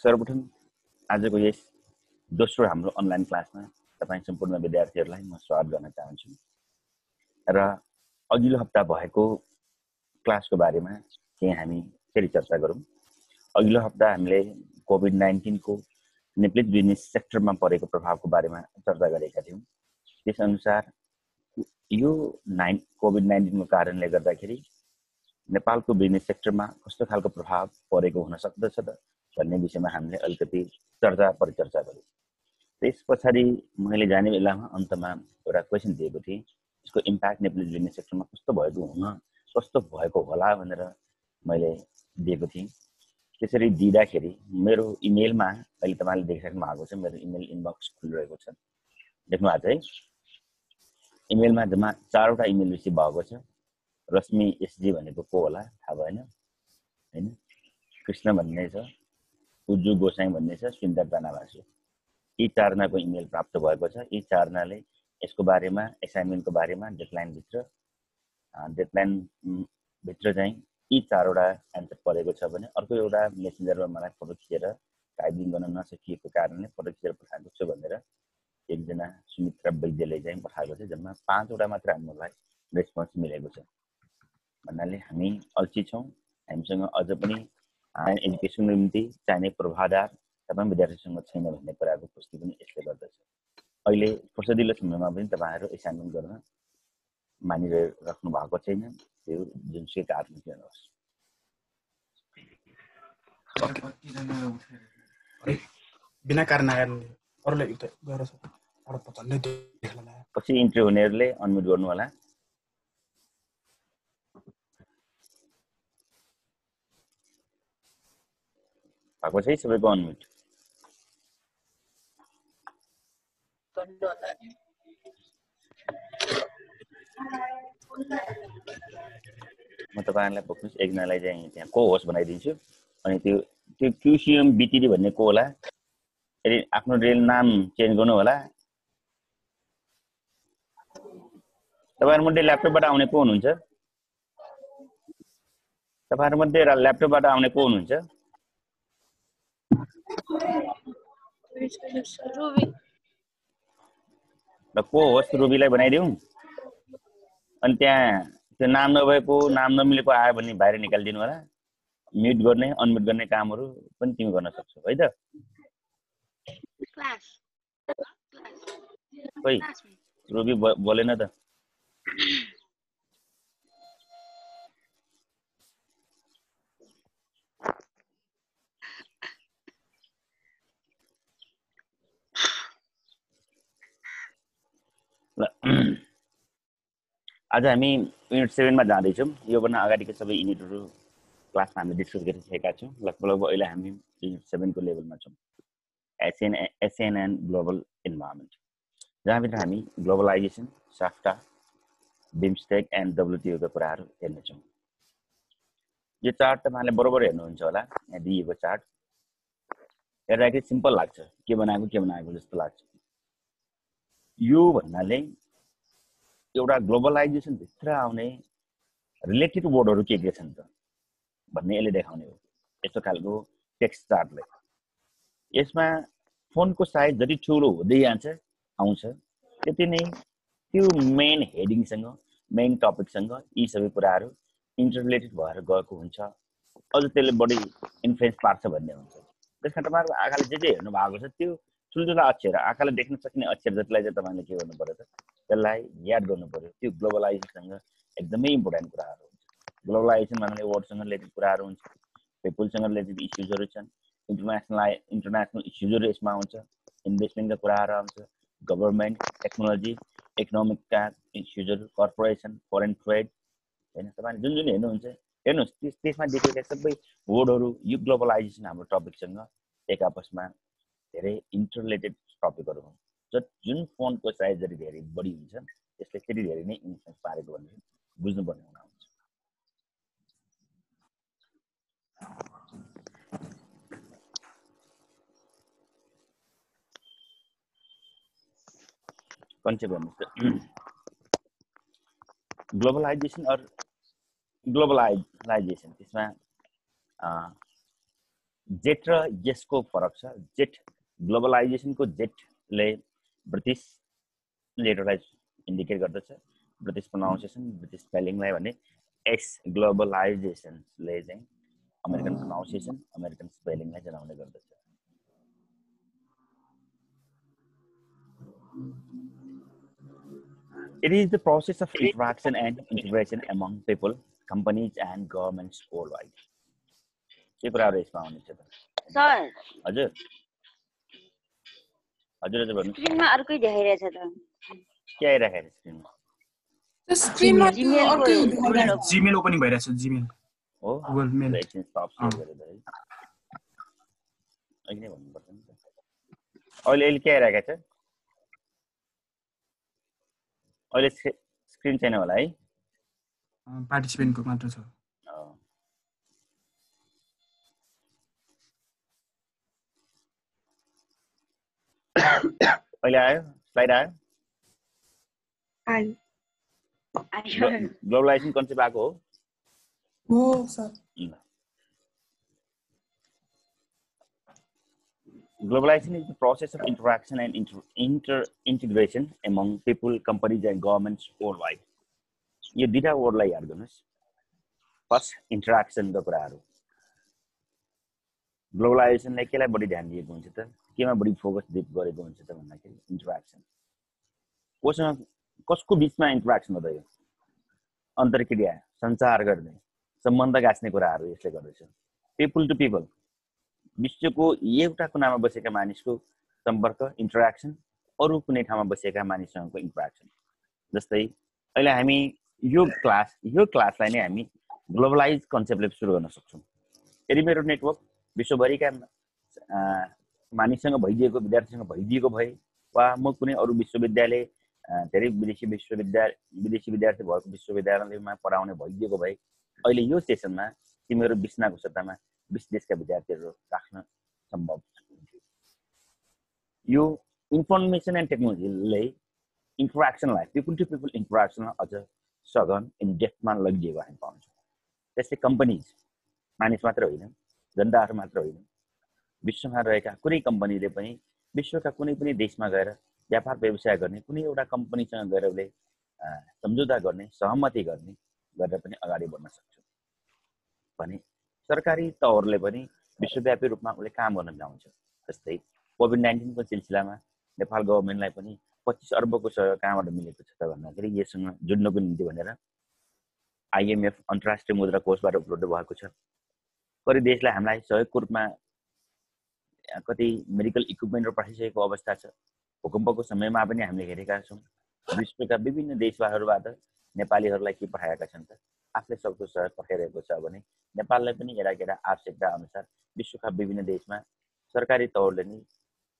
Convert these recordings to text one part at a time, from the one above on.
सर्वप्रथम आजको यस दोस्रो हाम्रो अनलाइन क्लासमा तपाईं सम्पूर्ण विद्यार्थीहरूलाई म स्वागत गर्न चाहन्छु र अघिल्लो हप्ता भएको क्लासको बारेमा चाहिँ हामी फेरि चर्चा गरौँ। अघिल्लो हप्ता हामीले कोभिड-19 को नेपाली बिजनेस सेक्टरमा परेको प्रभावको बारेमा चर्चा गरेका थियौँ। त्यसअनुसार यो कोभिड-19 को कारणले गर्दाखेरि नेपालको बिजनेस सेक्टरमा कस्तो खालको प्रभाव परेको हुन सक्दछ त भन्ने विषयमा हामीले अलिकति परिचर्चा गऱ्यौँ। त्यसपछि मैले जाने बेलामा अन्तमा एउटा क्वेशन दिएको थिएँ, यसको इम्प्याक्ट नेपाली बिजनेस सेक्टरमा कस्तो भएको होला भनेर मैले दिएको थिएँ। त्यसरी दिँदाखेरि मेरो इमेलमा अहिले तपाईले देखिसक्नु भएको छ, मेरो इमेल इनबक्स खुलिरहेको छ, देख्नु भएको छ है। इमेलमा जम्मा 4 वटा इमेल रिसिभ भएको छ। रश्मि एसजी भनेको को होला थाहा भएन हैन, कृष्ण भन्ने छ, उज्जु गोसाई भन्ने छ, सुन्दर जनावासु, यी 4 जनाको इमेल प्राप्त भएको छ। यी 4 जनाले यसको बारेमा असाइनमेन्टको बारेमा डेडलाइन भित्र चाहिँ यी 4 वटा एन्सर परेको छ भने अर्को एउटा मेसेन्जरमा मलाई फोटो खिचेर टाइपिङ गर्न नसकिएको कारणले फोटो खिचेर पठाएको छु भनेर एकजना सुमित्रा वैद्यले चाहिँ पठाएको छ। जम्मा 5 वटा मात्र हामीलाई रेस्पोन्स मिलेको छ। भन्नाले हामी अल्छी छौँ, हामीसँग अझ पनि एजुकेसनको निम्ति चाहिने पूर्वाधार तपाईँ विद्यार्थीसँग छैन भन्ने कुराको पुष्टि पनि यसले गर्दछ। अहिले फुर्सदिलो समयमा पनि तपाईहरु असाइनमेन्ट गर्न मानिराख्नु भएको छैन, त्यो जुनसुकै कारण हेर्नुहोस्। बिना कारण आएरले अरूले उता गएर अरु पछल्ले देख्ला। पछि इन्ट्री हुनेहरुले अनम्युट गर्नु होला। भएको छ सबैको अनम्युट। म तपाईहरुलाई पक्नुस् एकजनालाई चाहिँ त्यहाँ को होस्ट बनाइदिन्छु अनि त्यो क्युसिएम बिटिडी भन्ने को होला, यदि आफ्नो रियल नाम चेन्ज गर्नु होला। तपाईहरुमध्ये ल्यापटपबाट आउने को हुनुहुन्छ? तपाईहरुमध्ये ल्यापटपबाट आउने को हुनुहुन्छ? र को होस्ट रुबीलाई बनाइदिउँ अनि त्यहाँ त्यो नाम नभएको नाम नमिलेको आयो भने बाहिर निकालिदिनु होला। म्युट गर्ने अनम्युट गर्ने कामहरु पनि तिमी गर्न सक्छौ है त। खोइ रुबी बोलेन त। आज हामी युनिट 7 मा जाँदै छौं। यो भन्दा अगाडिको सबै युनिटहरु क्लासमा हामीले डिस्कस गरिसकेका छौं। लगभग अहिले हामी युनिट 7 को लेभलमा छौं, एसएन एन्ड ग्लोबल इन्भाइरोमेन्ट, जहाँ भित्र हामी ग्लोबलाइजेसन, साफ्टा, बिमस्टेक एन्ड डब्ल्युटीओ का कुराहरु हेर्ने छौं। यो चार्ट तपाईहरुले बरोबर हेर्नुहुन्छ होला, यहाँ दिएको चार्ट हेर्दाखेरि सिम्पल लाग्छ, के बनाएको जस्तो लाग्छ। यो भन्नाले एउटा ग्लोबलाइजेसन भित्र आउने रिलेटेड वर्डहरु के छन् त भन्ने यसले देखाउने हो। यस्तो खालको टेक्स्ट चार्टले यसमा फोनको साइज जति ठूलो हुँदै जान्छ आउँछ, त्यति नै त्यो मेन हेडिङ सँग मेन टपिक सँग यी सबै कुराहरु इन्टररिलेटेड भएर गएको हुन्छ। अझ त्यसले बढी इन्फ्लुएन्स पार्छ भन्ने हुन्छ। त्यसकारण तपाईहरु आँखाले जे हेर्नु भएको छ त्यो ठुलठुला अक्षर, आँखाले देख्न सक्ने अक्षर जतिलाई चाहिँ तपाईले के गर्नु पर्यो त त्यसलाई याद गर्नु पर्यो। त्यो ग्लोबलाइजेसनसँग एकदमै इम्पोर्टेन्ट कुराहरु हुन्छ। ग्लोबलाइजेसन भन्नाले वर्डसँग रिलेटेड कुराहरु हुन्छ, पिपलसँग रिलेटेड इश्यूजहरु छन्, इन्टरनेशनल इश्यूजहरु यसमा आउँछ, इन्भेस्टमेन्टका कुराहरु आउँछ, गभर्नमेन्ट, टेक्नोलोजी, इकोनोमिकका इश्यूजहरु, कर्पोरेसन, फरेन ट्रेड हैन। तपाईले जुन हेर्नुहुन्छ हेर्नुस् त्यसमा देखेका सबै वर्डहरु यो ग्लोबलाइजेसन हाम्रो टपिकसँग एक आपसमा धेरै इन्टररिलेटेड टपिकहरु हुन्। जुन फोनको साइज जति धेरै बढी हुन्छ त्यसले त्यति धेरै नै इन्फ्लुएन्स पारेको भनेर बुझ्नुपर्ने हुन्छ। कन्सेप्ट हेर्नुस्, ग्लोबलाइजेसन और ग्लोबलाइजेसन, त्यसमा जेट र यसको फरक छ जेट ग्लोबलाइजेसनको जेटले ब्रिटिश लेटरलाई इन्डिकेट गर्दछ ब्रिटिश प्रोनाउन्सिएसन ब्रिटिश स्पेलिङलाई भने एस ग्लोबलाइजेसनले चाहिँ अमेरिकन प्रोनाउन्सिएसन अमेरिकन स्पेलिङलाई जनाउने गर्दछ It is the process of interaction and integration among people, companies and governments worldwide. के कुराहरु यसमा आउने छ त सर हजुर हजुर हजुर भन्नु स्क्रिनमा अर्कै देखाइरहेछ त के आइराखेको छ स्क्रिनमा स्क्रिनमा जिमेलको जीमेल ओपनिङ भइरहेछ जीमेल हो गुगल मेल एकछिन स्टप सेभ गरेर है अहिले नै भन्नुपर्छ नि त अहिले के आइराखेको छ अहिले स्क्रिन छैन होला है पार्टिसिपेन्टको मात्र छ अहिले आयो स्लाइड आयो ग्लोबलाइजेसन कन्सेप्ट आएको हो sir Globalization is the process of interaction and integration among people, companies, and governments worldwide. यो दुईटा वर्डलाई याद गर्नुस् फर्स्ट इन्टरेक्सनको कुराहरू ग्लोबलाइजेसनले केलाई बढी ध्यान दिएको हुन्छ त केमा बढी फोकस गरेको हुन्छ त भन्दाखेरि इन्टरेक्सन कसको बिचमा इन्टरेक्सन हुँदै हो अन्तर्क्रिया सञ्चार गर्ने सम्बन्ध गाँच्ने कुराहरू यसले गर्दछ पिपल टु पिपल विश्वको एउटा कुनामा बसेका मानिसको सम्पर्क इन्टरेक्सन अरू कुनै ठाउँमा बसेका मानिससँगको इन्टरेक्सन जस्तै अहिले हामी यो क्लासलाई नै हामी ग्लोबलाइज कन्सेप्टले सुरु गर्न सक्छौँ यदि मेरो नेटवर्क विश्वभरिका मानिससँग भइदिएको विद्यार्थीसँग भइदिएको भए वा म कुनै अरू विश्वविद्यालय धेरै विदेशी विद्यार्थी भएको विश्वविद्यालयमा पढाउने भइदिएको भए अहिले यो सेसनमा तिमीहरू 20 नाको सट्टामा 20 देशका विद्यार्थीहरू राख्न सम्भव हुन्थ्यो यो इन्फर्मेसन एन्ड टेक्नोलोजीले इन्टरेक्सनलाई पिपल टु पिपल इन्टरेक्सनलाई अझ सघन इन डेप्थमा लगिदिएको हामी पाउँछौँ त्यस्तै कम्पनीज मानिस मात्र होइन जनताहरू मात्र होइन विश्वमा रहेका कुनै कम्पनीले पनि विश्वका कुनै पनि देशमा गएर व्यापार व्यवसाय गर्ने कुनै एउटा कम्पनीसँग गएर उसले सम्झौता गर्ने सहमति गर्ने गरेर पनि अगाडि बढ्न सक्छ भने सरकारी तवरले पनि विश्वव्यापी रूपमा उसले काम गर्न जान्छ जस्तै कोभिड-19 को सिलसिलामा नेपाल गभर्नमेन्टलाई पनि 25 अर्बको सहयोग कहाँबाट मिलेको छ त भन्दाखेरि यससँग जुड्नको निम्ति भनेर आइएमएफ अन्तर्राष्ट्रिय मुद्रा कोषबाट उपलब्ध भएको छ कति देशलाई हामीलाई सहयोगको रूपमा कति मेडिकल इक्विपमेन्टहरू पठाइसकेको अवस्था छ भूकम्पको समयमा पनि हामीले हेरेका छौँ विश्वका विभिन्न देशबाट नेपालीहरूलाई के पठाएका छन् त आफूले सक्दो सहयोग पठाइरहेको छ भने नेपाललाई पनि हेराकेरा आवश्यकता अनुसार विश्वका विभिन्न देशमा सरकारी तौरले नै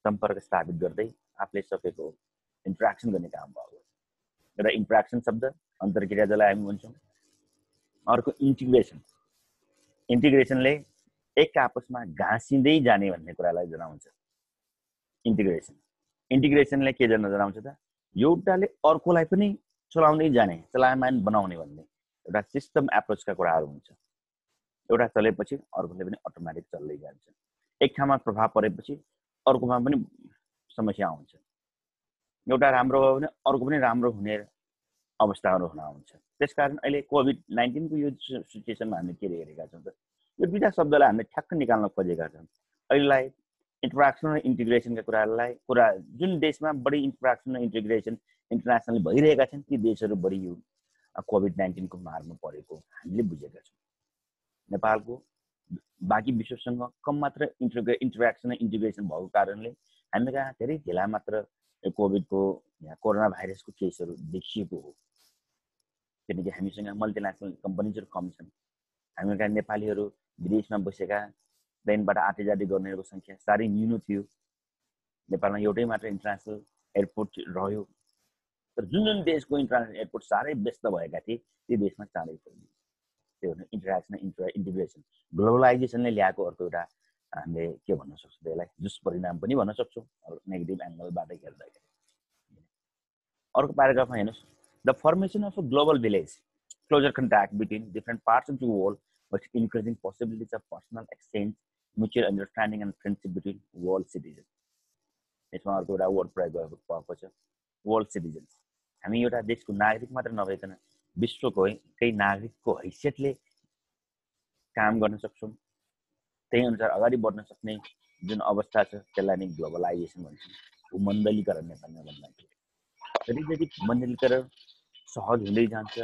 सम्पर्क स्थापित गर्दै आफूले सकेको इन्टरेक्सन गर्ने काम भयो एउटा इन्टरेक्सन शब्द अन्तर्क्रिया जसलाई हामी भन्छौँ अर्को इन्टिग्रेसनले एक आपसमा घाँसिँदै जाने भन्ने कुरालाई जनाउँछ इन्टिग्रेसनले के जनाउँछ त एउटाले अर्कोलाई पनि चलाउँदै जाने चलायमान बनाउने भन्ने एउटा सिस्टम एप्रोचका कुराहरू हुन्छ एउटा चलेपछि अर्कोले पनि अटोमेटिक चल्दै जान्छ एक ठाउँमा प्रभाव परेपछि अर्कोमा पनि समस्या आउँछ एउटा राम्रो भयो भने अर्को पनि राम्रो हुने अवस्थाहरू हुन आउँछ त्यसकारण अहिले कोभिड-19 को यो सिचुएसनमा हामीले के हेरेका छौँ त यो दुईटा शब्दलाई हामीले ठ्याक्क निकाल्न खोजेका छौँ अहिलेलाई इन्टरेक्सन र इन्टिग्रेसनका कुरा जुन देशमा बढी इन्टरेक्सन र इन्टिग्रेसन इन्टरनेसनली भइरहेका छन् ती देशहरू बढी यो कोभिड-19 को मारमा परेको हामीले बुझेका छौँ नेपालको बाँकी विश्वसँग कम मात्र इन्टरेक्सन र इन्टिग्रेसन भएको कारणले हामी कहाँ धेरै ढिला मात्र कोभिडको कोरोना भाइरसको केसहरू देखिएको हो किनकि हामीसँग मल्टिनेसनल कम्पनीजहरू कम छन् हामी कहाँ नेपालीहरू विदेशमा बसेका प्लेनबाट आटेजाटी गर्नेहरूको सङ्ख्या साह्रै न्यून थियो नेपालमा एउटै मात्र इन्टरनेसनल एयरपोर्ट रह्यो तर जुन देशको इन्टरनेसनल एयरपोर्ट साह्रै व्यस्त भएका थिए ती देशमा चाँडै पुग्यो त्यो इन्टरेक्सन इन्टिग्रेसन ग्लोबलाइजेसनले ल्याएको अर्को एउटा हामीले के भन्न सक्छौँ त्यसलाई दुष्परिणाम पनि भन्न सक्छौँ नेगेटिभ एङ्गलबाट हेर्दाखेरि अर्को प्याराग्राफमा हेर्नुहोस् the formation of a global village closer contact between different parts of the world with increasing possibilities of personal exchange mutual understanding and friendship between world citizens. यसमा अर्को एउटा वर्ड प्रयोग भएको छ, वर्ल्ड सिटिजन्स। हामी एउटा देशको नागरिक मात्र नभइकन विश्वको केही नागरिकको हैसियतले काम गर्न सक्छौँ, त्यही अनुसार अगाडि बढ्न सक्ने जुन अवस्था छ त्यसलाई नै ग्लोबलाइजेसन भन्छौँ, भूमण्डलीकरण नेपालीमा भन्दाखेरि। जति भूमण्डलीकरण सहज हुँदै जान्छ,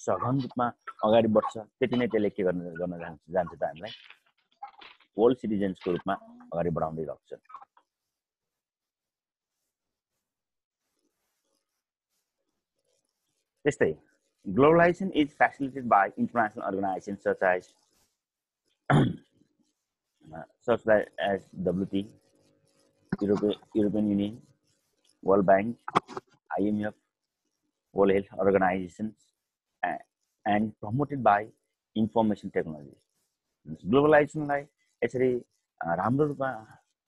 सघन रूपमा अगाडि बढ्छ, त्यति नै त्यसले के गर्न जान्छ त हामीलाई वर्ल्ड सिटिजन्सको रूपमा अगाडि बढाउँदै राख्छ। त्यस्तै globalization is facilitated by international organizations such as WTO, European Union, World Bank, IMF, World Health Organization, and promoted by information technology. Globalization लाई यसरी राम्रो रूपमा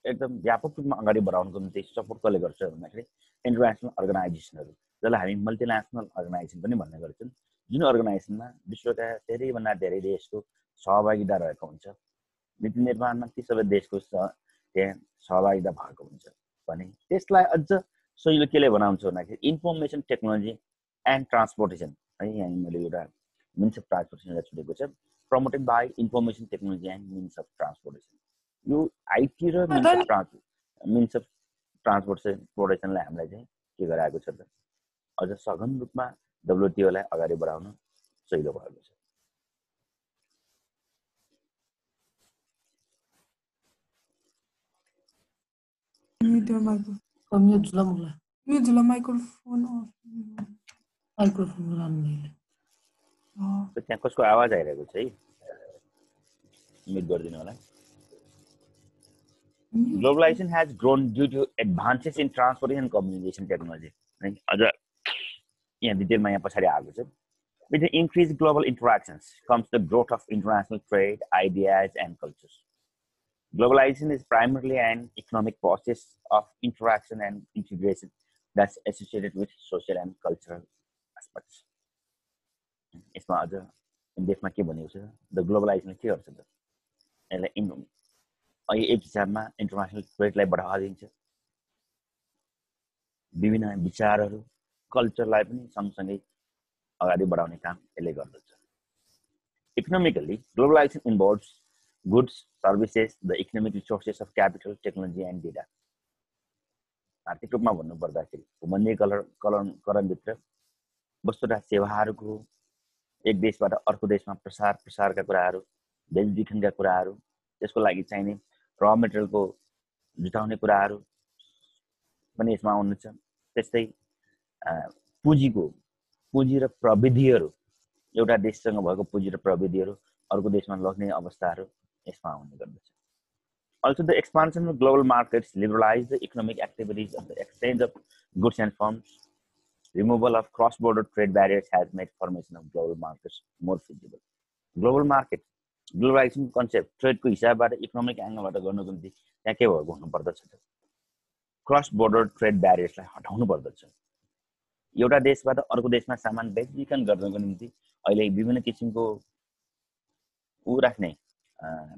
एकदम व्यापक रूपमा अगाडि बढाउनको निम्ति सपोर्ट कसले गर्छ भन्दाखेरि इन्टरनेसनल अर्गनाइजेसनहरू, जसलाई हामी मल्टिनेसनल अर्गनाइजेसन पनि भन्ने गर्छौँ, जुन अर्गनाइजेसनमा विश्वका धेरैभन्दा धेरै देशको सहभागिता रहेको हुन्छ। नीति निर्माणमा ती सबै देशको त्यहाँ सहभागिता भएको हुन्छ भने त्यसलाई अझ सजिलो केले बनाउँछ भन्दाखेरि इन्फर्मेसन टेक्नोलोजी एन्ड ट्रान्सपोर्टेसन है। यहाँ मैले एउटा मिन्स अफ ट्रान्सपोर्टेसन छुटेको छ, promoted by information technology and means of transportation. यो आइटी र मिन्स अफ ट्रान्सपोर्टेसनलाई हामीलाई चाहिँ के गराएको छ त अझ सघन रूपमा WTO लाई अगाडि बढाउन सजिलो भएको छ। त्यहाँ कसको आवाज आइरहेको छ है, म्युट गरिदिनु होला। Globalization has grown due to advances in transportation and communication technology. अझ यहाँ डिटेलमा यहाँ पछाडि आएको छ। With the increased global interactions comes the growth of international trade, ideas, and cultures. Globalization is primarily an economic process of interaction and integration that's associated with social and cultural aspects. यसमा अझ देशमा के भनेको छ, the ग्लोबलाइजेसनले के गर्छ त यसलाई एक हिसाबमा इन्टरनेसनल ट्रेडलाई बढावा दिन्छ, विभिन्न विचारहरू कल्चरलाई पनि सँगसँगै अगाडि बढाउने काम यसले गर्दछ। Economically globalisation involves goods, services, the economic resources of capital, technology, and data. आर्थिक रूपमा भन्नु पर्दाखेरि भूमण्डलीकरणभित्र वस्तु र सेवाहरूको एक देशबाट अर्को देशमा प्रसारका कुराहरू, बेचबिखनका कुराहरू, त्यसको लागि चाहिने र मेटेरियलको जुटाउने कुराहरू पनि यसमा आउनुहुन्छ। त्यस्तै पुँजी र प्रविधिहरू, एउटा देशसँग भएको पुँजी र प्रविधिहरू अर्को देशमा लग्ने अवस्थाहरू यसमा आउने गर्दछ। Also, the expansion of global markets liberalized the economic activities of the exchange of goods and firms. Removal of cross-border trade barriers has made formation of global markets more feasible. Global market, globalization concept, trade को हिसाबबाट economic एंगलबाट गर्नको निम्ति त्यहाँ के भएको हुनु पर्दछ त क्रस बोर्डर ट्रेड ब्यारियर्सलाई हटाउनु पर्दछ। एउटा देशबाट अर्को देशमा सामान बेचबिखन गर्नको निम्ति अहिले विभिन्न किसिमको राख्ने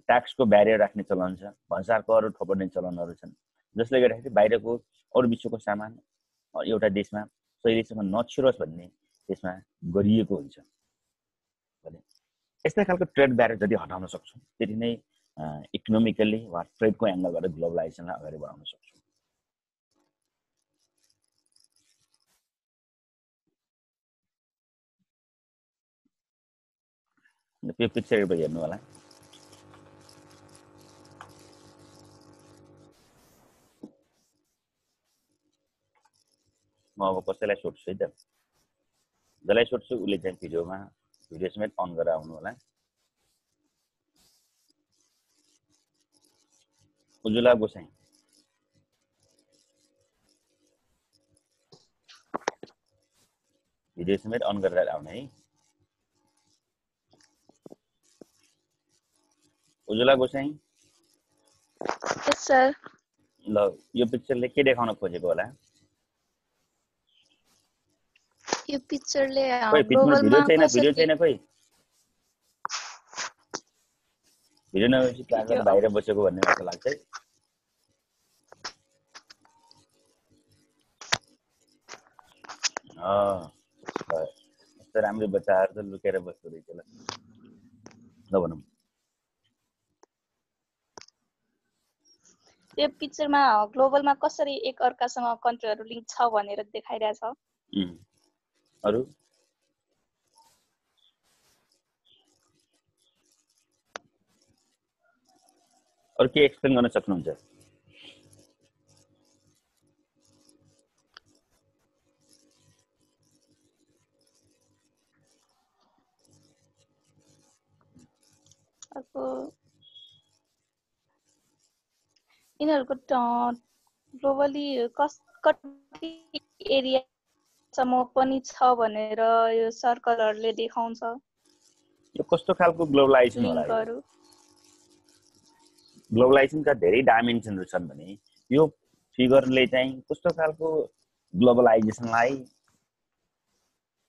ट्याक्सको ब्यारियर राख्ने चलन छ, भन्सार करहरू थोपर्ने चलनहरू छन्, जसले गर्दाखेरि बाहिरको अरू विश्वको सामान एउटा देशमा सहिलेसम्म नछिरोस् भन्ने त्यसमा गरिएको हुन्छ। यस्तै खालको ट्रेड ब्यारियर जति हटाउन सक्छौँ त्यति नै इकोनोमिकली वा ट्रेडको एंगलबाट ग्लोबलाइजेसनलाई अगाडि बढाउन सक्छौँ। यो पिक्चर एउटा हेर्नु होला। म अब कसैलाई सोध्छु है त, जसलाई सोध्छु उसले चाहिँ भिडियो समेत अन गरेर आउनु होला। उजुला गोसाई भिडियो समेत अन गरेर आउनु है। उजुला गोसाई यस सर। ल यो पिक्चरले के देखाउन खोजेको होला? यो पिक्चरले भिडियो छैन कोही? भिडियो नभएपछि क्लासबाट बाहिर बसेको भन्ने जस्तो लाग्छ है। यस्तो राम्रो बच्चाहरू त लुकेर बस्दो रहेछ ल। ल भनौँ यो पिक्चरमा ग्लोबलमा कसरी एक अर्कासँग कन्ट्रीहरू लिङ्क छ भनेर देखाइरहेछ। अरु के एक्सप्लेन गर्न सक्नुहुन्छ? यिनीहरूको ग्लोबली कति एरियासम्म पनि छ भनेर यो सर्कलहरूले देखाउँछ। यो कस्तो खालको ग्लोबलाइजेसन होला? ग्लोबलाइजेसनका धेरै डाइमेन्सनहरू छन् भने यो फिगरले चाहिँ कस्तो खालको ग्लोबलाइजेसनलाई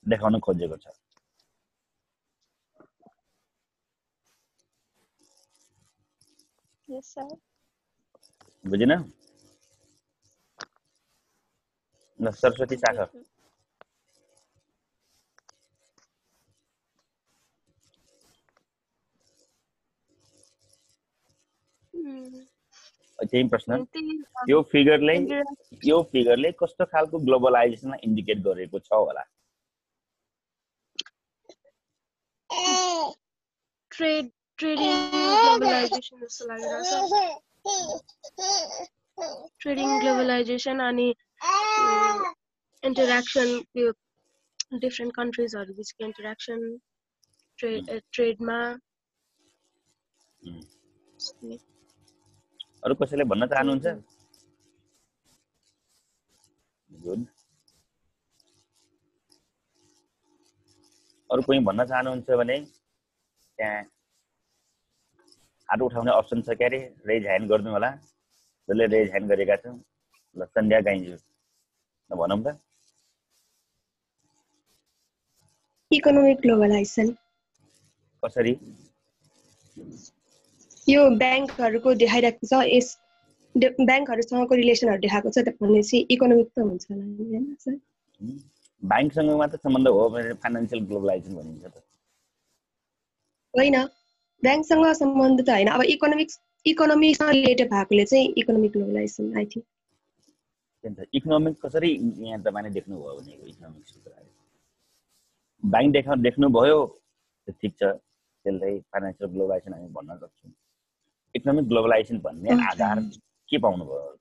देखाउन खोजेको छ? यस सर। बुझिन? ल सरस्वती सागर त्यही प्रश्न। यो फिगरले कस्तो खालको ग्लोबलाइजेसनलाई इन्डिकेट गरेको छ होला? ट्रेडिङ ग्लोबलाइजेसन जस्तो लागिरहेछ। ट्रेडिङ ग्लोबलाइजेसन अनि इन्टरेक्सन, यो डिफ्रेन्ट कन्ट्रिजहरु बीचको इन्टरेक्सन ट्रेडमा। अरु कसैले भन्न चाहनुहुन्छ? गुड। अरु कोही भन्न चाहनुहुन्छ भने त्यहाँ हात उठाउने अप्सन छ के अरे, रेज ह्यान्ड गर्नु होला। जसले रेज ह्यान्ड गरेका छौँ। ल सन्ध्या गाइज्यू ल भनौँ त। इकोनोमिक ग्लोबलाइजेसन कसरी? यो ब्याङ्कहरुको देखाइरहेको छ, यस ब्याङ्कहरुसँगको रिलेसनहरु देखाएको छ, भनेपछि इकोनोमिक त हुन्छ होला हैन सर? ब्याङ्कसँग मात्र सम्बन्ध हो भने फाइनान्शियल ग्लोबलाइजेसन भनिन्छ त? होइन, ब्याङ्कसँग सम्बन्ध त हैन। अब इकोनोमिक्ससँग रिलेटेड भएकोले चाहिँ economic globalisation I think. Economic कसरी यहाँ तपाईले देख्नुभयो भनेको इकोनोमिक्सको कुरा? ब्याङ्क देख्नुभयो त ठिक छ, त्यसलाई फाइनान्शियल ग्लोबलाइजेसन हामी भन्न सक्छौँ। इकोनोमिक ग्लोबलाइजेसन भन्ने आधार के पाउनुभयो?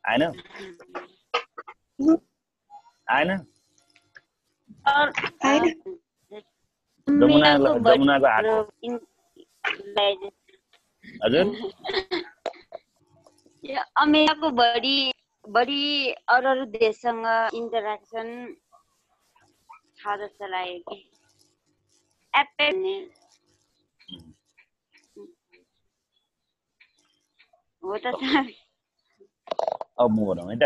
आएन? जमुनाको हात हजुर अमेरिकाको बढी अरू देशसँग इन्टरेक्सन छ जस्तो लाग्यो कि एप्पल हो त सर। अब म भनौँ है त,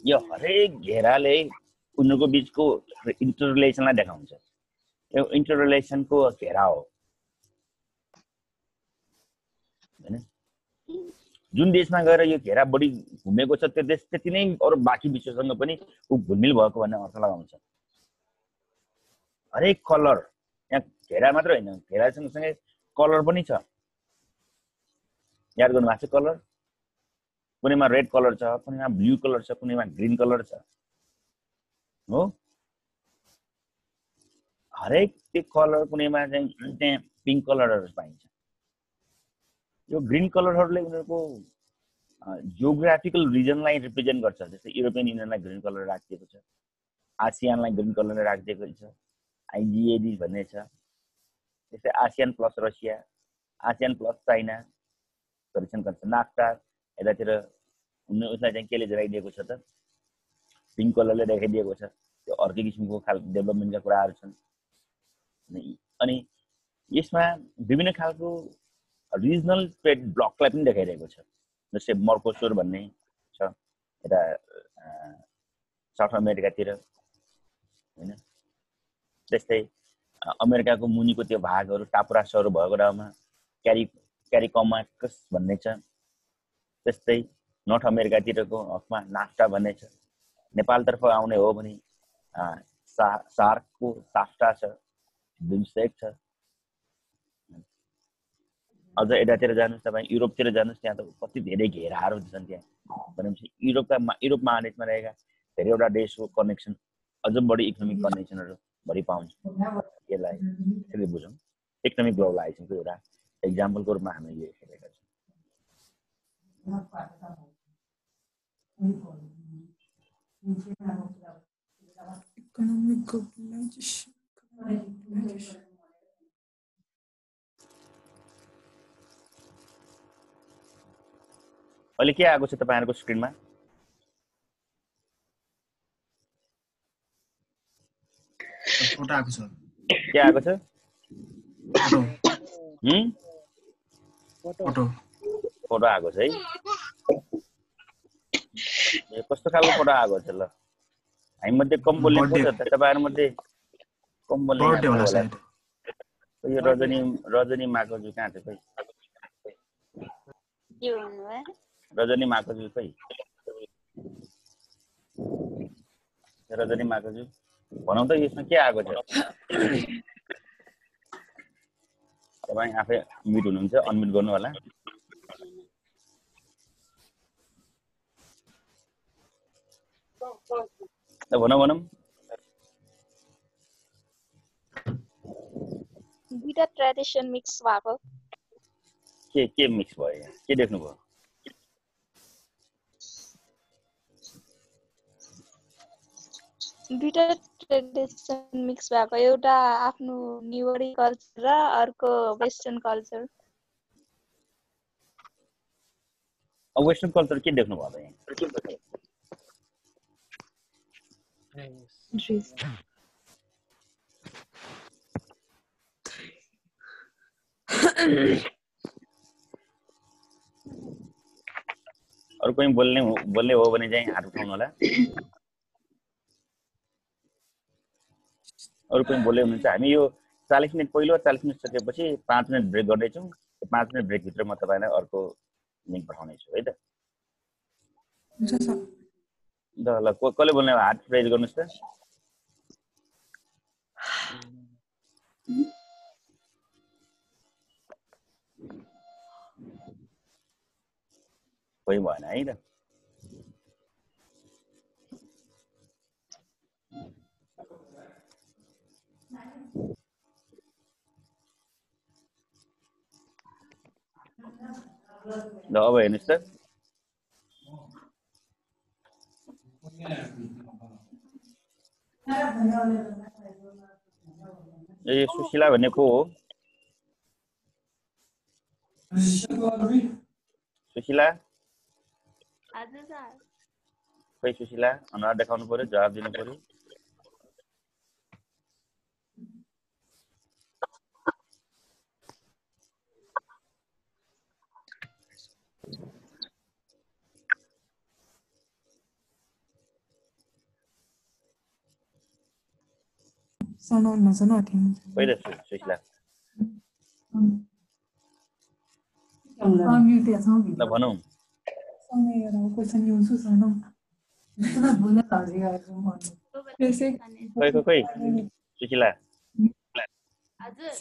यो हरेक घेराले उनीहरूको बिचको इन्टररिलेसनलाई देखाउँछ। यो इन्टररिलेसनको घेरा हो हैन? जुन देशमा गएर यो घेरा बढी घुमेको छ त्यो देश त्यति नै अरू बाँकी विश्वसँग पनि घुलमिल भएको भन्ने अर्थ लगाउँछ। हरेक कलर, यहाँ घेरा मात्र होइन, घेरा सँगसँगै कलर पनि छ। याद गर्नु भएको छ? कलर कुनैमा रेड कलर छ, कुनैमा ब्लू कलर छ, कुनैमा ग्रीन कलर छ हो। हरेक त्यो कलर कुनैमा चाहिँ त्यहाँ पिङ्क कलरहरू पाइन्छ। यो ग्रीन कलरहरूले उनीहरूको जियोग्राफिकल रिजनलाई रिप्रेजेन्ट गर्छ। जस्तै युरोपियन युनियनलाई ग्रीन कलर राखिएको छ, आसियानलाई ग्रीन कलर राखिएको छ, आइजिएडी भन्ने छ। त्यस्तै ASEAN plus Russia, ASEAN plus China correction गर्छ। नाफ्टा यतातिर उसलाई चाहिँ केले देखाइदिएको छ त? पिङ्क कलरले देखाइदिएको छ। त्यो अर्कै किसिमको खालको डेभलपमेन्टका कुराहरू छन्। अनि यसमा विभिन्न खालको रिजनल ट्रेड ब्लकलाई पनि देखाइरहेको छ जस्तै मर्कोसुर भन्ने छ यता साउथ अमेरिकातिर हैन त्यस्तै अमेरिकाको मुनिको त्यो भागहरू टापु राष्ट्रहरू भएको ठाउँमा क्यारिकमर्कस भन्ने छ त्यस्तै नर्थ अमेरिकातिरको हकमा नाफ्टा भन्ने छ नेपालतर्फ आउने हो भने सार्कको साफ्टा छ बिमस्टेक छ अझ यतातिर जानुस् तपाईँ युरोपतिर जानुस् त्यहाँ त कति धेरै घेराहरू छन् त्यहाँ भनेपछि युरोप महादेशमा रहेका धेरैवटा देशको कनेक्सन अझ बढी इकोनोमिक कनेक्सनहरू बढी पाउँछ यसलाई त्यसरी बुझौँ इकोनोमिक ग्लोबलाइजेसनको एउटा एक्जाम्पलको रूपमा हामीले यो हेरेका छौँ Economic globalization. अहिले के आएको छ तपाईहरुको स्क्रिनमा फोटो आएको छ के आएको छ फोटो आएको छ है कस्तो खालको फोटो आएको छ ल हामी मध्ये कम बोल्ने को छ तपाईहरु मध्ये कम बोल्ने होला यो रजनी माकोजु कहाँ छ खै के भन्नु भयो रजनी माकोजु खै रजनी माकोजु भनौं त यसमा के आएको छ तपाई आफै म्युट हुनुहुन्छ अनम्युट गर्नु होला त भनौं दुईटा ट्रेडिसन मिक्स भएको के मिक्स भयो के देख्नु भयो दुईटा ट्रेडिसन मिक्स भएको एउटा आफ्नो न्युवरी कल्चर र अर्को वेस्टर्न कल्चर वेस्टर्न कल्चर के देख्नु भयो यहाँ अरु कोही बोल्ने हो भने चाहिँ हात उठाउनु होला अरु कोही बोल्दै हुनुहुन्छ हामी यो 40 मिनेट पहिलो 40 मिनेट सकेपछि 5 मिनेट ब्रेक गर्दै छौं 5 मिनेट ब्रेक भित्र म तपाईलाई अर्को लिंक पठाउने छु है त हुन्छ सर ल कसले बोल्ने हात रेज गर्नुस् त कोही भएन है त ल अब हेर्नुस् त ए सुशीला भन्ने को हो सुशीला हजुर सर खै सुशीला अनुहार देखाउनु पर्यो जवाफ दिनु पर्यो सुनाउन आथिन पहिला सुशीला म्युट छ ल भनौं समय एउटा क्वेशन यूज सुनाउ कितना भुल लागेगा कैसे खै सुशीला हजुर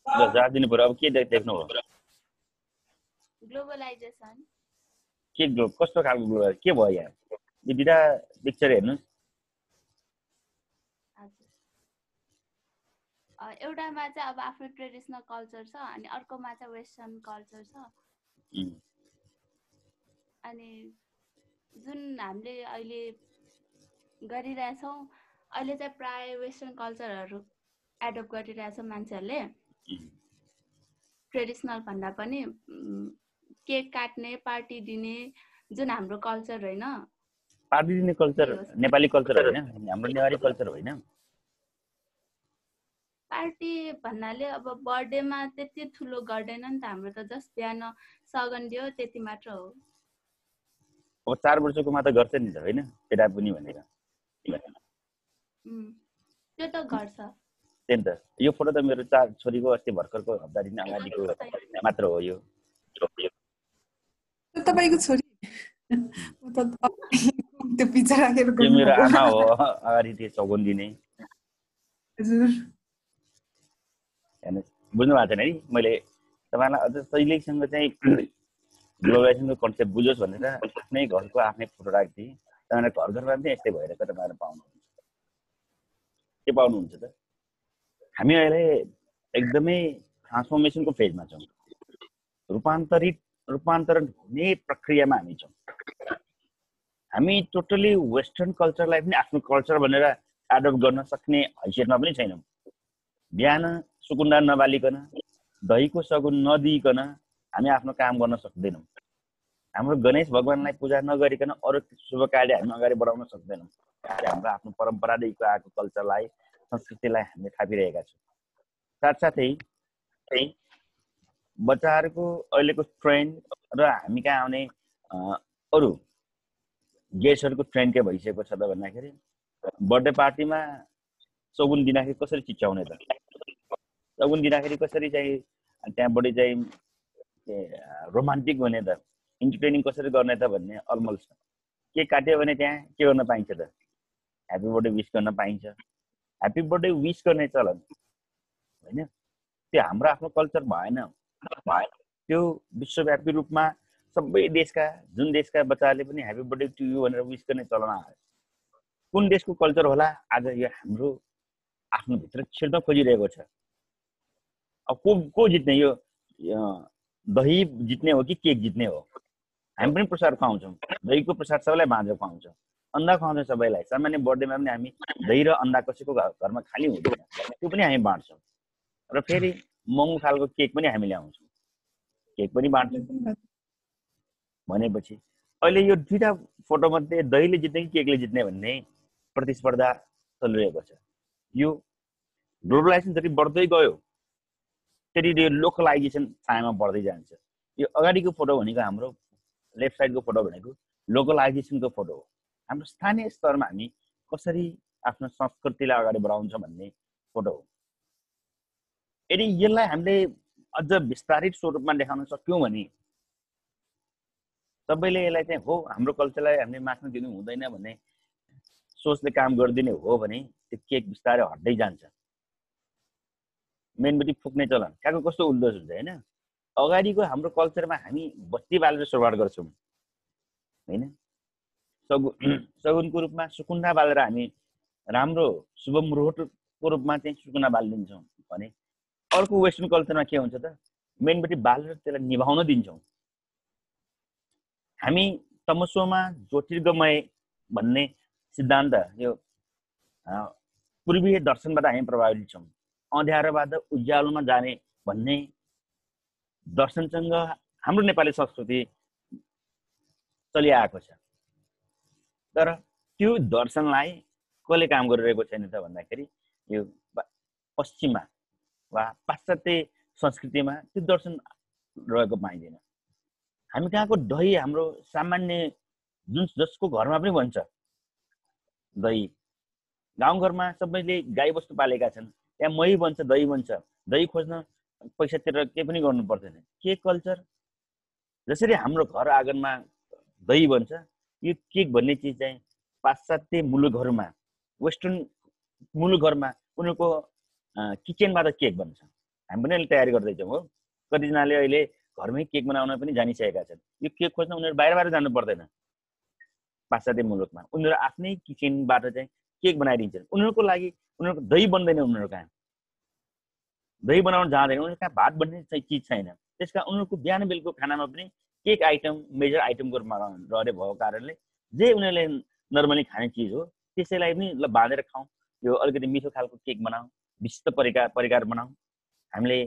ल जवाफ दिनु पर्यो अब के देख्नु हो ग्लोबलाइजेसन के कस्तो खालको ग्लोबल के भयो यहाँ यो दुईटा पिक्चर हेर्नुस् एउटामा चाहिँ अब आफ्नो ट्रेडिसनल कल्चर छ अनि अर्कोमा चाहिँ वेस्टर्न कल्चर छ अनि जुन हामीले अहिले गरिरहेछौँ अहिले चाहिँ प्राय वेस्टर्न कल्चरहरू एडप्ट गरिरहेछ मान्छेहरूले ट्रेडिसनल भन्दा पनि केक काट्ने पार्टी दिने जुन हाम्रो कल्चर होइन पार्टी दिने कल्चर नेपाली कल्चर होइन हाम्रो नेवारी कल्चर होइन पार्टी भन्नाले अब बर्थडेमा त्यति ठुलो गर्दैन नि त हाम्रो त जस्ट बिहान सगन दियो त्यति मात्र हो अब 4 वर्षकोमा त गर्छ नि त हैन केटा पनि भनेर त्यो त गर्छ त्यही त यो फोटो त मेरो 4 छोरीको अस्ति भर्खरको हप्ता दिन अगाडिको मात्र हो यो तपाईको छोरी त्यो पिक्चर राखेर यो मेरो आमा हो अगाडि त्यो सगुन दिने हजुर हैन बुझ्नु भएको छैन है मैले तपाईलाई अझ सहिलेसँग चाहिँ ग्लोबलाइजेसनको कन्सेप्ट बुझोस् भनेर आफ्नै घरको आफ्नै फोटो राख्दिए तपाईहरु घर घरमा पनि यस्तै भएर तपाईहरु पाउनुहुन्छ के पाउनुहुन्छ त हामी अहिले एकदमै ट्रान्सफर्मेसनको फेजमा छौं रूपान्तरण हुने प्रक्रियामा हामी छौं हामी टोटली वेस्टर्न कल्चरलाई पनि आफ्नो कल्चर भनेर एडप्ट गर्न सक्ने हैसियतमा पनि छैनौं बिहान सुकुन्डा नबालिकन दहीको सगुन नदिइकन हामी आफ्नो काम गर्न सक्दैनौं हाम्रो गणेश भगवानलाई पूजा नगरिकन अरु शुभ कार्य हामी अगाडि बढाउन सक्दैनौं हाम्रो आफ्नो परम्परादेखि आएको कल्चरलाई संस्कृतिलाई हामीले थापिरहेका छौं साथसाथै बच्चाहरुको अहिलेको ट्रेन्ड र हामी कहाँ आउने अरु गेस्टहरुको ट्रेन्ड के भइसकेको छ त भन्दाखेरि बर्थडे पार्टीमा सगुन दिँदाखेरि कसरी चिच्याउने त सगुन दिँदाखेरि कसरी चाहिँ त्यहाँबाट चाहिँ रोमान्टिक हुने त इन्टरटेनिङ कसरी गर्ने त भन्ने अलमल छ के काट्यो भने त्यहाँ के गर्न पाइन्छ त ह्यापी बर्थडे विश गर्न पाइन्छ ह्यापी बर्थडे विश गर्ने चलन हैन त्यो हाम्रो आफ्नो कल्चर भएन त्यो विश्वव्यापी रूपमा सबै देशका जुन देशका बच्चाहरूले पनि ह्यापी बर्थडे टु यु भनेर विश गर्ने चलन आयो कुन देशको कल्चर होला आज यो हाम्रो आफ्नो भित्र छिर्न खोजिरहेको छ अब को जित्ने यो दही जित्ने हो कि केक जित्ने हो हामी पनि प्रसाद खुवाउँछौँ दहीको प्रसाद सबैलाई बाँझो खुवाउँछौँ अन्डा खुवाउँछौँ सबैलाई सामान्य बर्थडेमा पनि हामी दही र अन्डा कसैको घरमा खाली हुँदैन त्यो पनि हामी बाँड्छौँ र फेरि महँगो खालको केक पनि हामी ल्याउँछौँ केक पनि बाँड्छौँ भनेपछि अहिले यो दुईटा फोटोमध्ये दहीले जित्ने कि केकले जित्ने भन्ने प्रतिस्पर्धा चलिरहेको छ यो ग्लोबलाइजेसन जति बढ्दै गयो त्यति यो लोकलाइजेसन छायामा बढ्दै जान्छ यो अगाडिको फोटो भनेको हाम्रो लेफ्ट साइडको फोटो भनेको लोकलाइजेसनको फोटो हो हाम्रो स्थानीय स्तरमा हामी कसरी आफ्नो संस्कृतिलाई अगाडि बढाउँछौँ भन्ने फोटो हो यदि यसलाई हामीले अझ विस्तारित स्वरूपमा देखाउन सक्यौँ भने सबैले यसलाई चाहिँ हो हाम्रो कल्चरलाई हामीले मास्न दिनु हुँदैन भन्ने सोचले काम गरिदिने हो भने त्यो केक बिस्तारै हट्दै जान्छ मेनबेटी फुक्ने चलन कहाँको कस्तो उल्टो हुन्छ हैन अगाडिको हाम्रो कल्चरमा हामी बत्ती बालेर सुरुवात गर्छौँ हैन सगुनको रूपमा सुकुन्डा बालेर हामी राम्रो शुभ मुहुर्तको रूपमा चाहिँ सुकुन्डा बालिदिन्छौँ भने अर्को वेस्टर्न कल्चरमा के हुन्छ त मेनबेटी बालेर त्यसलाई निभाउन दिन्छौँ हामी तमसोमा ज्योतिर्गमय भन्ने सिद्धान्त यो पूर्वीय दर्शनबाट हामी प्रभावित छौँ अँध्यारोबाट उज्यालोमा जाने भन्ने दर्शनसँग हाम्रो नेपाली संस्कृति चलिआएको छ तर त्यो दर्शनलाई कसले काम गरिरहेको छैन त भन्दाखेरि यो पश्चिममा वा पाश्चात्य संस्कृतिमा त्यो दर्शन रहेको पाइँदैन हामी कहाँको दही हाम्रो सामान्य जुन जसको घरमा पनि बन्छ दही गाउँघरमा सबैले गाई बस्तु पालेका छन् त्यहाँ मही बन्छ दही खोज्न पैसा तिरेर केही पनि गर्नु पर्दैन के कल्चर जसरी हाम्रो घर आँगनमा दही बन्छ यो केक भन्ने चिज चाहिँ पाश्चात्य मुलुकहरूमा वेस्टर्न मुलुकहरूमा उनीहरूको किचनबाट केक बन्छ हामी पनि अहिले तयारी गर्दैछौँ हो कतिजनाले अहिले घरमै केक बनाउन पनि जानिसकेका छन् यो केक खोज्न उनीहरू बाहिर जानु पर्दैन पाश्चात्य मुलुकमा उनीहरू आफ्नै किचनबाट चाहिँ केक बनाइदिन्छन् उनीहरूको लागि उनीहरूको दही बन्दैन उनीहरू कहाँ दही बनाउन जाँदैन उनीहरू कहाँ भात बन्ने चिज छैन त्यसकारण उनीहरूको बिहान बेलुको खानामा पनि केक आइटम मेजर आइटमको रूपमा रहने भएको कारणले जे उनीहरूले नर्मली खाने चिज हो त्यसैलाई पनि ल बाँधेर खाउँ यो अलिकति मिठो खालको केक बनाऊ विशिष्ट परिकार बनाऊ हामीले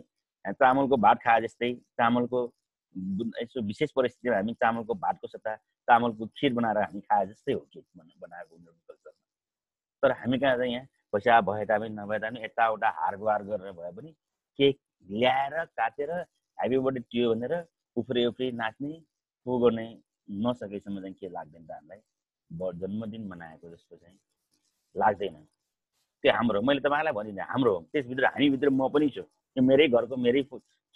चामलको भात खाए जस्तै चामलको यसो विशेष परिस्थितिमा हामी चामलको भातको सट्टा चामलको खिर बनाएर हामी खाए जस्तै हो केक बनाएको उनीहरूको कल्चरमा तर हामी कहाँ चाहिँ यहाँ पैसा भए तापनि नभए तापनि यताउता हारगुहार गरेर भए पनि केक ल्याएर काटेर ह्यापी बर्थडे टु यु भनेर उफ्री उफ्री नाच्ने पो गर्ने नसकेसम्म चाहिँ के लाग्दैन त हामीलाई जन्मदिन मनाएको जस्तो चाहिँ लाग्दैन। त्यो हाम्रो, मैले तपाईँलाई भनिदिएँ हाम्रो हो, त्यसभित्र हामीभित्र म पनि छु। त्यो मेरै घरको मेरै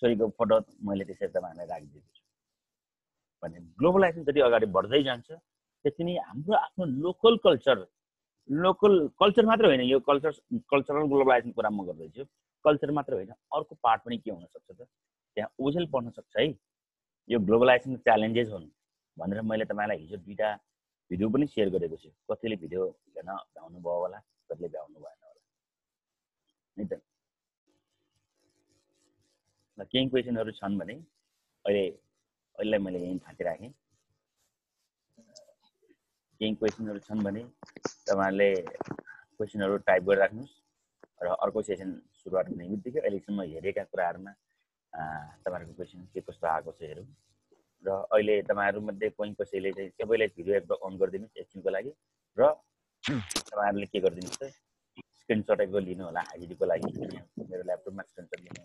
छोरीको फोटो मैले त्यसरी तपाईँहरूलाई राखिदिएको छु भने ग्लोबलाइजेसन जति अगाडि बढ्दै जान्छ त्यति नै हाम्रो आफ्नो लोकल कल्चर मात्र होइन, यो कल्चरल ग्लोबलाइजेसन कुरा म गर्दैछु। कल्चर मात्र होइन, अर्को पार्ट पनि के हुनसक्छ त त्यहाँ ओझेल पर्न सक्छ है। यो ग्लोबलाइजेसन च्यालेन्जेस हुन् भनेर मैले तपाईँलाई हिजो 2टा भिडियो पनि सेयर गरेको छु। कतिले भिडियो हेर्न भ्याउनु भयो होला, कतिले भ्याउनु भएन होला नि त। ल केही क्वेसनहरू छन् भने अहिलेलाई मैले यहीँ थाकिराखेँ। केही क्वेसनहरू छन् भने तपाईँहरूले क्वेसनहरू टाइप गरिराख्नुहोस् र अर्को सेसन सुरुवात हुने बित्तिकै अहिलेसम्म हेरेका कुराहरूमा तपाईँहरूको क्वेसन के कस्तो आएको छ हेरौँ। र अहिले तपाईँहरूमध्ये कोही कसैले चाहिँ सबैले भिडियो एकपल्ट अन गरिदिनुहोस् एकछिनको लागि र तपाईँहरूले के गरिदिनुहोस् त स्क्रिनसट एकपल्ट लिनु होला आइडीको लागि। मेरो ल्यापटपमा स्क्रिनसट लिने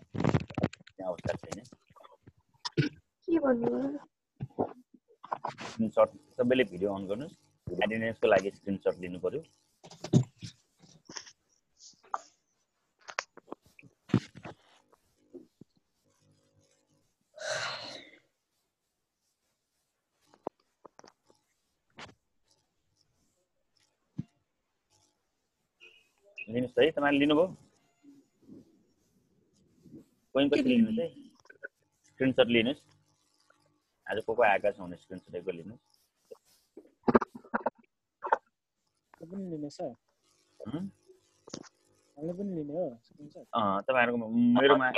अवस्था छैन। स्क्रिनसट सबैले भिडियो अन गर्नुहोस्, एटेन्डेन्सको लागि स्क्रिनसट लिनु पर्यो। लिनुहोस् है, तपाईँले लिनुभयो? कोही कसैले लिनुहोस् है, स्क्रिनसट लिनुहोस्। आज को आएका छ भने स्क्रिनसट एकको लिनुहोस्। तपाईँहरूको मेरोमा